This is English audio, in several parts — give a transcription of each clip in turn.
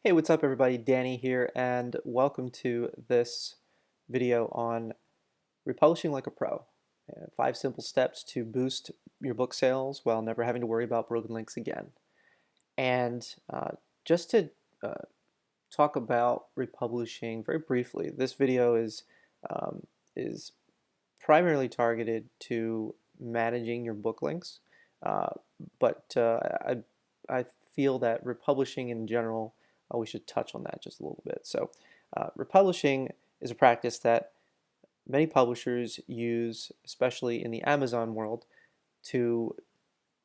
Hey, what's up everybody? Danny here, and welcome to this video on republishing like a pro. 5 simple steps to boost your book sales while never having to worry about broken links again. And just to uh, talk about republishing very briefly, this video is primarily targeted to managing your book links, uh, but I feel that republishing in general, we should touch on that just a little bit. So, republishing is a practice that many publishers use, especially in the Amazon world, to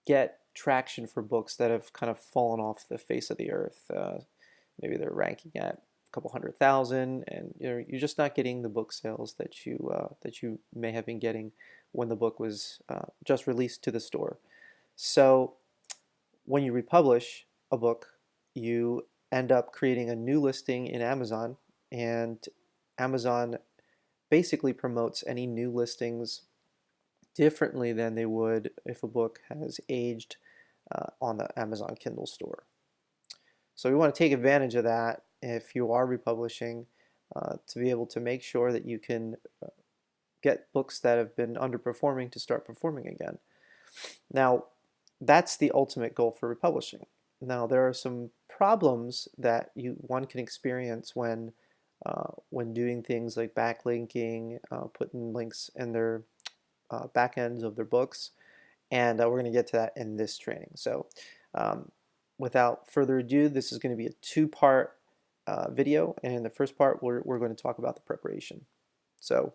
get traction for books that have kind of fallen off the face of the earth. Maybe they're ranking at a couple 100,000, and you're just not getting the book sales that you may have been getting when the book was just released to the store. So when you republish a book, you end up creating a new listing in Amazon, and Amazon basically promotes any new listings differently than they would if a book has aged on the Amazon Kindle store. So we want to take advantage of that if you are republishing to be able to make sure that you can get books that have been underperforming to start performing again. Now, that's the ultimate goal for republishing. Now, there are some problems that one can experience when doing things like backlinking, putting links in their back ends of their books, and we're going to get to that in this training. So um, without further ado, this is going to be a two-part video, and in the first part we're going to talk about the preparation. So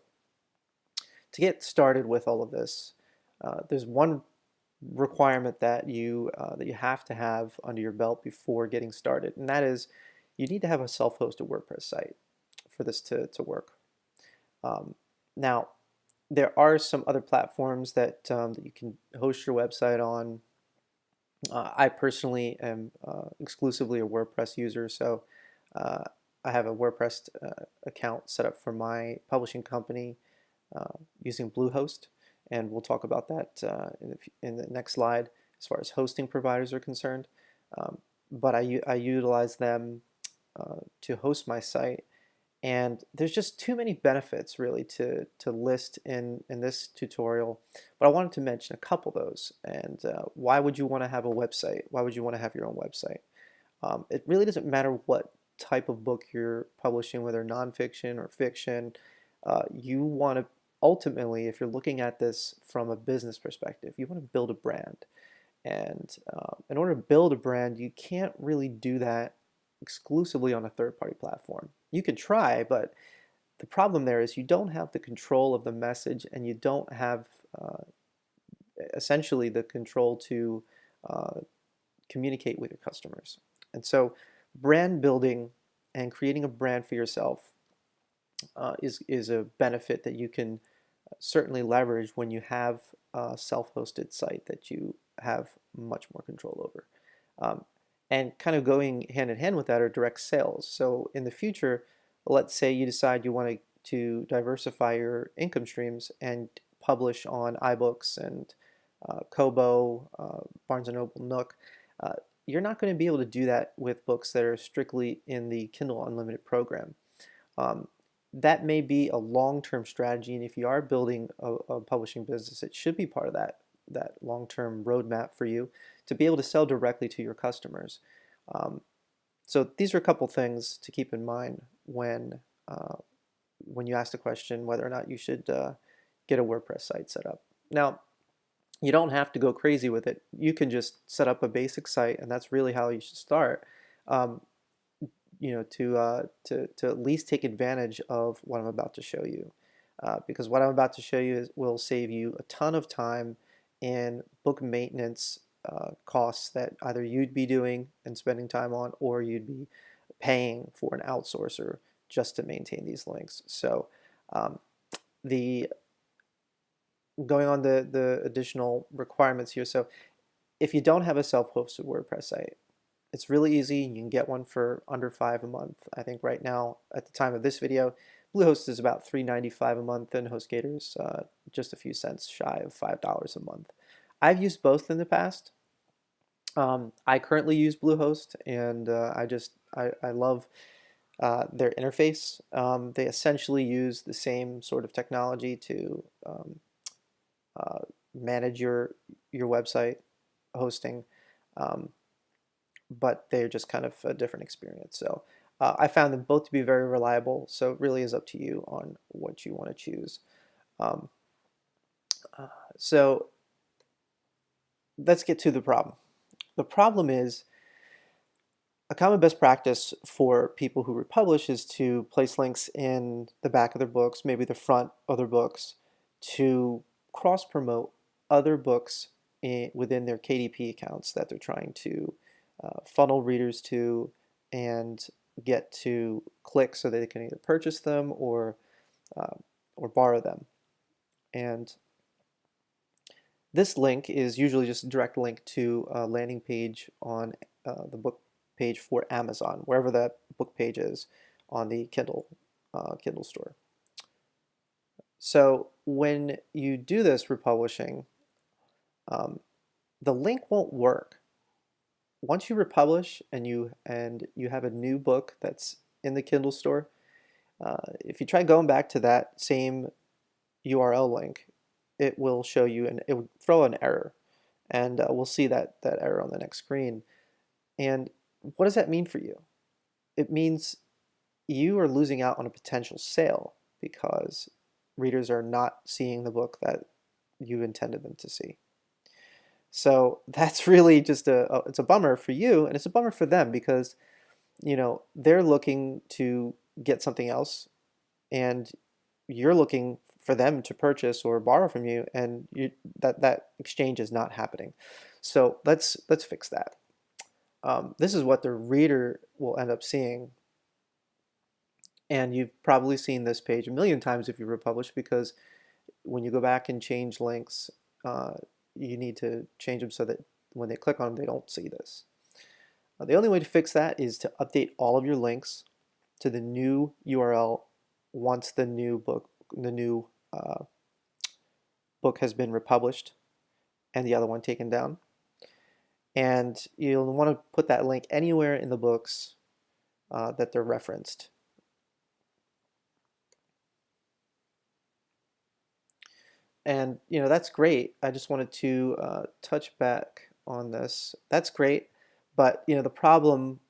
to get started with all of this, there's one requirement that you have to have under your belt before getting started, and that is you need to have a self-hosted WordPress site for this to work. Now, there are some other platforms that you can host your website on. I personally am exclusively a WordPress user, so uh, I have a WordPress account set up for my publishing company using Bluehost, and we'll talk about that in the next slide as far as hosting providers are concerned. But I utilize them to host my site, and there's just too many benefits really to list in this tutorial, but I wanted to mention a couple of those. And why would you want to have a website? Why would you want to have your own website? It really doesn't matter what type of book you're publishing, whether nonfiction or fiction. You want to ultimately, if you're looking at this from a business perspective, you want to build a brand. And in order to build a brand, you can't really do that exclusively on a third-party platform. You could try, but the problem there is you don't have the control of the message, and you don't have essentially the control to uh, communicate with your customers. And so brand building and creating a brand for yourself is a benefit that you can certainly leverage when you have a self-hosted site that you have much more control over. And kind of going hand in hand with that are direct sales. So in the future, let's say you decide you want to diversify your income streams and publish on iBooks and Kobo, Barnes & Noble, Nook. You're not going to be able to do that with books that are strictly in the Kindle Unlimited program. Um, that may be a long-term strategy, and if you are building a publishing business, it should be part of that long-term roadmap for you to be able to sell directly to your customers. So these are a couple things to keep in mind when you ask the question whether or not you should get a WordPress site set up. Now, you don't have to go crazy with it. You can just set up a basic site, and that's really how you should start. Um, to at least take advantage of what I'm about to show you, because what I'm about to show you will save you a ton of time in book maintenance costs that either you'd be doing and spending time on, or you'd be paying for an outsourcer just to maintain these links. So the going on the additional requirements here. So if you don't have a self-hosted WordPress site, it's really easy. You can get one for under $5 a month. I think right now, at the time of this video, Bluehost is about $3.95 a month, and HostGator is just a few cents shy of $5 a month. I've used both in the past. I currently use Bluehost, and I love their interface. They essentially use the same sort of technology to uh, manage your website hosting, um, but they're just kind of a different experience. So I found them both to be very reliable. So it really is up to you on what you want to choose. Um, so let's get to the problem. The problem is a common best practice for people who republish is to place links in the back of their books, maybe the front of their books, to cross promote other books within their KDP accounts that they're trying to funnel readers to and get to click so that they can either purchase them uh, or borrow them. And this link is usually just a direct link to a landing page on the book page for Amazon, wherever that book page is on the Kindle store. So when you do this republishing, the link won't work. Once you republish and you have a new book that's in the Kindle store, if you try going back to that same URL link, it will show you and it will throw an error, and we'll see that error on the next screen. And what does that mean for you? It means you are losing out on a potential sale because readers are not seeing the book that you intended them to see. So that's really just it's a bummer for you, and it's a bummer for them because they're looking to get something else, and you're looking for them to purchase or borrow from you, and that exchange is not happening. So let's fix that. This is what the reader will end up seeing, and you've probably seen this page a million times if you republish, because when you go back and change links, uh, you need to change them so that when they click on them, they don't see this. The only way to fix that is to update all of your links to the new URL once the new book has been republished and the other one taken down. And you'll want to put that link anywhere in the books that they're referenced. And that's great. I just wanted to touch back on this. That's great, but the problem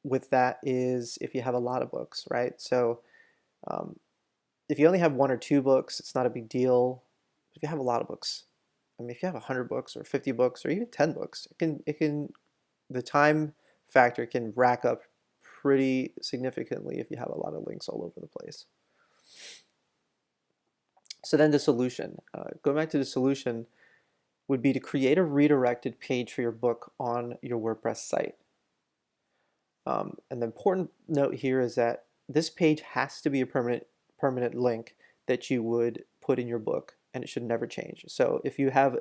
with that is if you have a lot of books, right? So um, if you only have one or two books, it's not a big deal. If you have a lot of books, I mean, if you have 100 books or 50 books or even 10 books, the time factor can rack up pretty significantly if you have a lot of links all over the place. So then the solution, going back to the solution, would be to create a redirected page for your book on your WordPress site. And the important note here is that this page has to be a permanent link that you would put in your book, and it should never change. So if you have,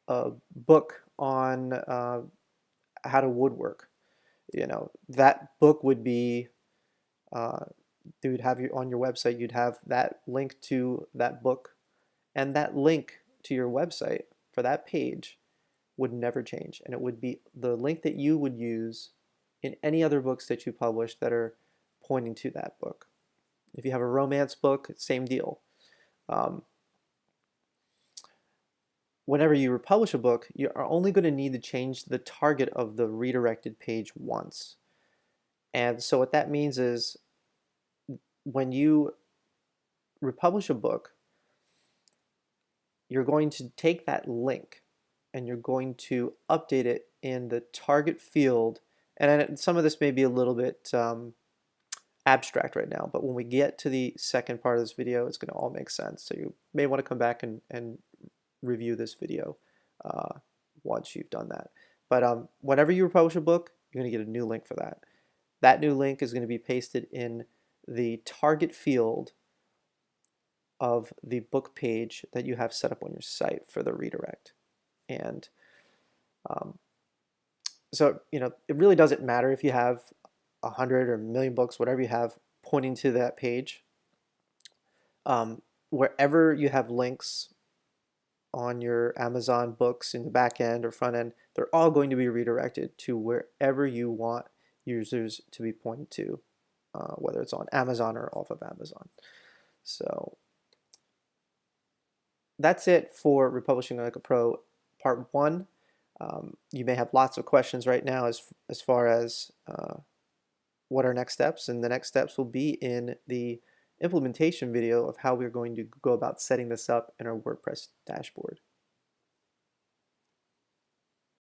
a book on how to woodwork, that book would be, they would have you on your website. You'd have that link to that book, and that link to your website for that page would never change, and it would be the link that you would use in any other books that you publish that are pointing to that book. If you have a romance book, same deal. Whenever you republish a book, you are only going to need to change the target of the redirected page once. And so what that means is when you republish a book, you're going to take that link and you're going to update it in the target field. And some of this may be a little bit abstract right now, but when we get to the second part of this video, it's going to all make sense. So you may want to come back and review this video once you've done that. But whenever you republish a book, you're going to get a new link for that. That new link is going to be pasted in the target field of the book page that you have set up on your site for the redirect. And so, it really doesn't matter if you have 100 or a million books, whatever you have pointing to that page. Wherever you have links on your Amazon books in the back end or front end, they're all going to be redirected to wherever you want users to be pointed to, whether it's on Amazon or off of Amazon. So that's it for Republishing Like a Pro Part 1. You may have lots of questions right now as far as what are next steps, and the next steps will be in the implementation video of how we're going to go about setting this up in our WordPress dashboard.